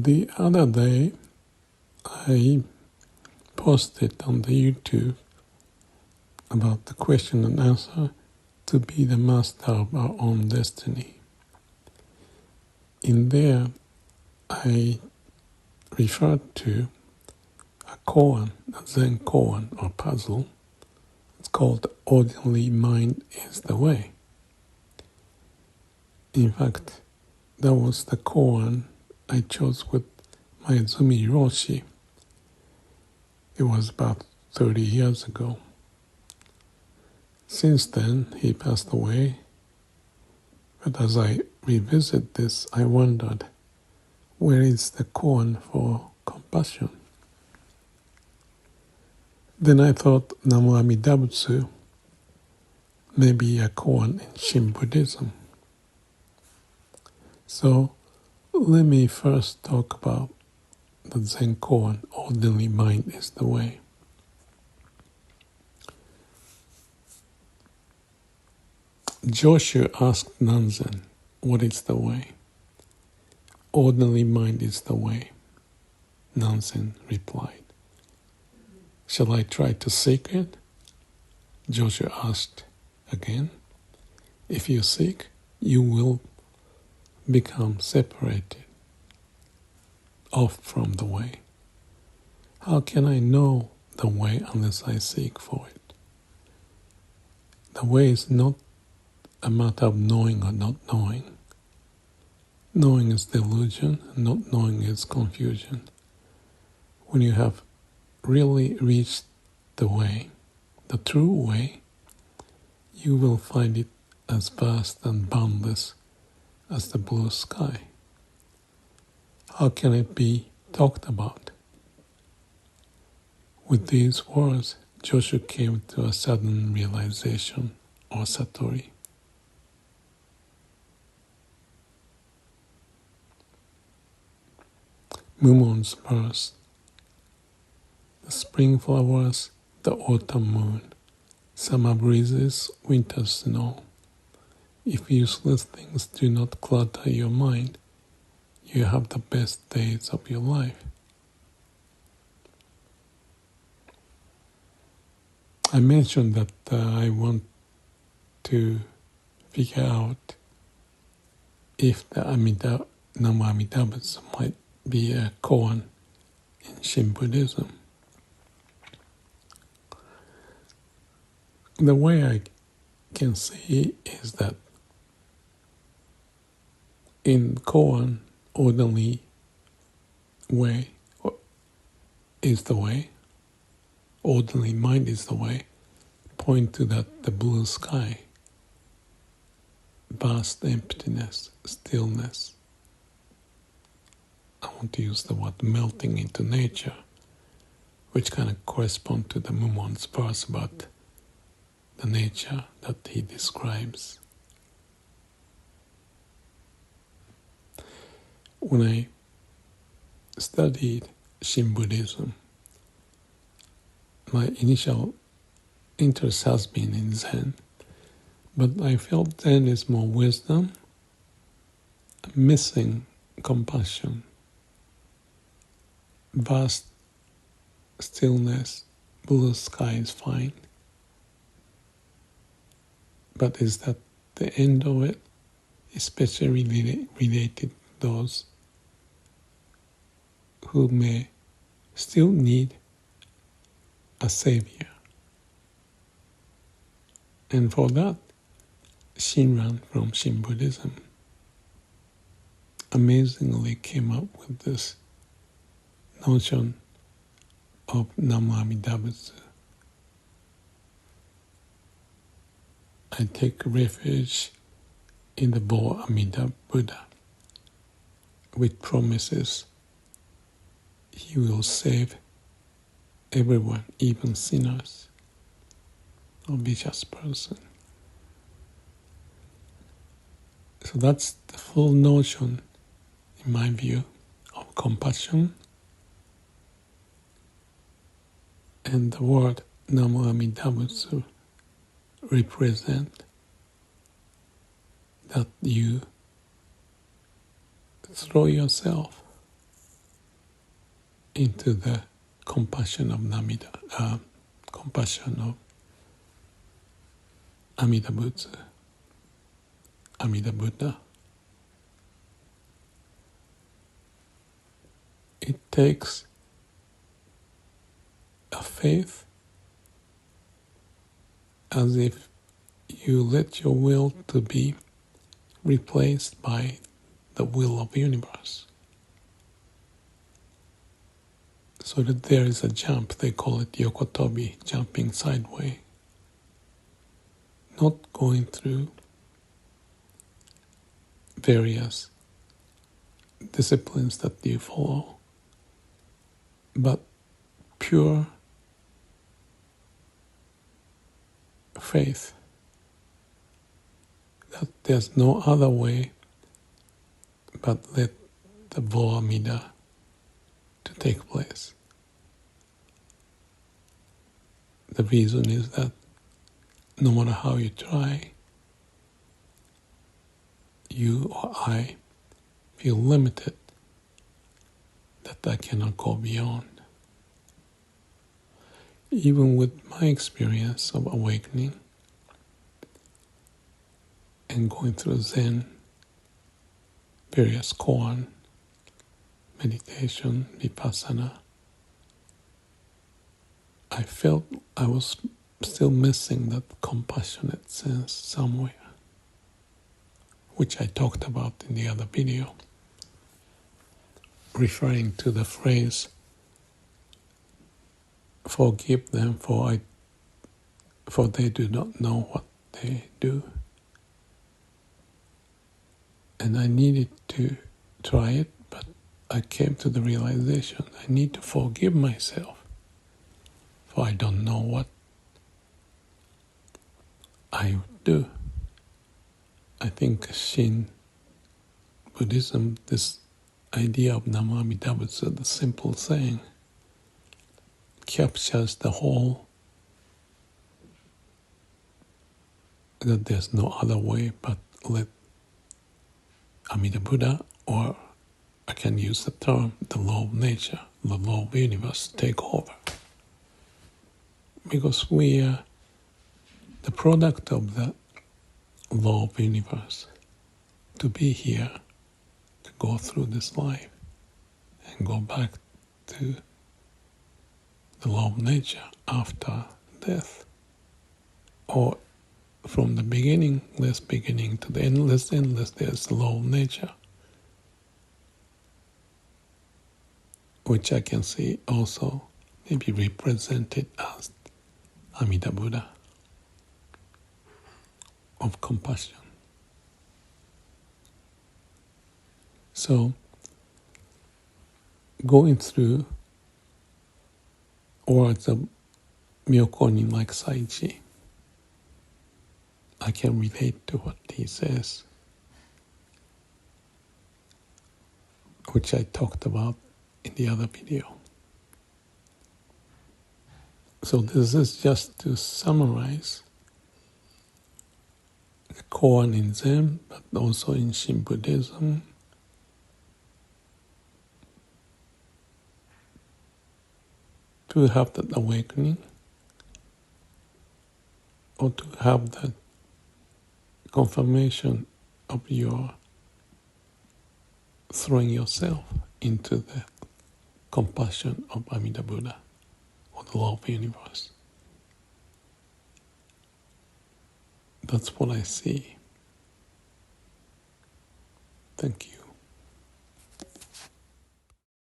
The other day, I posted on the YouTube about the question and answer to be the master of our own destiny. In there, I referred to a koan, a Zen koan or puzzle. It's called Ordinary Mind is the Way. In fact, that was the koan I chose with my Zumi Roshi. It was about 30 years ago. Since then, he passed away. But as I revisit this, I wondered, where is the koan for compassion? Then I thought Namu Amidabutsu may be a koan in Shin Buddhism. So let me first talk about the Zen Koan, Ordinary Mind is the Way. Joshu asked Nansen, what is the way? Ordinary mind is the way, Nansen replied. Shall I try to seek it? Joshu asked again. If you seek, you will become separated off from the way. How can I know the way unless I seek for it? The way is not a matter of knowing or not knowing. Knowing is delusion, and not knowing is confusion. When you have really reached the way, the true way, you will find it as vast and boundless as the blue sky. How can it be talked about? With these words, Joshu came to a sudden realization, or satori. Mumon's verse. The spring flowers, the autumn moon, summer breezes, winter snow. If useless things do not clutter your mind, you have the best days of your life. I mentioned that I want to figure out if the Namu Amidabutsu might be a koan in Shin Buddhism. The way I can see is that in koan, ordinary way is the way, ordinary mind is the way, point to that the blue sky, vast emptiness, stillness. I want to use the word melting into nature, which kind of corresponds to the Mumon's verse about the nature that he describes. When I studied Shin Buddhism, my initial interest has been in Zen, but I felt Zen is more wisdom, missing compassion, vast stillness, blue sky is fine. But is that the end of it? Especially related to those who may still need a savior. And for that, Shinran from Shin Buddhism amazingly came up with this notion of Namu Amidabutsu. I take refuge in the Bo Amida Buddha, which promises he will save everyone, even sinners or vicious person. So that's the full notion, in my view, of compassion. And the word Namu Amidabutsu represent that you throw yourself into the compassion of compassion of Amidabutsu, Amida Buddha. It takes a faith as if you let your will to be replaced by the will of the universe. So that there is a jump, they call it yokotobi, jumping sideways. Not going through various disciplines that you follow, but pure faith that there's no other way but let the Voamida to take place. The reason is that no matter how you try, you or I feel limited, that I cannot go beyond. Even with my experience of awakening and going through Zen, various Koan, meditation, Vipassana, I felt I was still missing that compassionate sense somewhere, which I talked about in the other video, referring to the phrase, forgive them for they do not know what they do. And I needed to try it, but I came to the realization I need to forgive myself, for I don't know what I do. I think Shin Buddhism, this idea of Namu Amidabutsu, the simple saying, captures the whole, that there's no other way but let Amida Buddha, or I can use the term, the law of nature, the law of the universe, take over. Because we are the product of the law of the universe, to be here, to go through this life, and go back to the law of nature after death. Or from the beginningless beginning to the endless, there's the law of nature, which I can see also maybe represented as Amida Buddha of compassion. So, going through words of Myokonin like Saichi, I can relate to what he says, which I talked about in the other video. So this is just to summarize the Koan in Zen, but also in Shin Buddhism. To have that awakening, or to have that confirmation of your throwing yourself into the compassion of Amida Buddha, or the law of the universe. That's what I see. Thank you.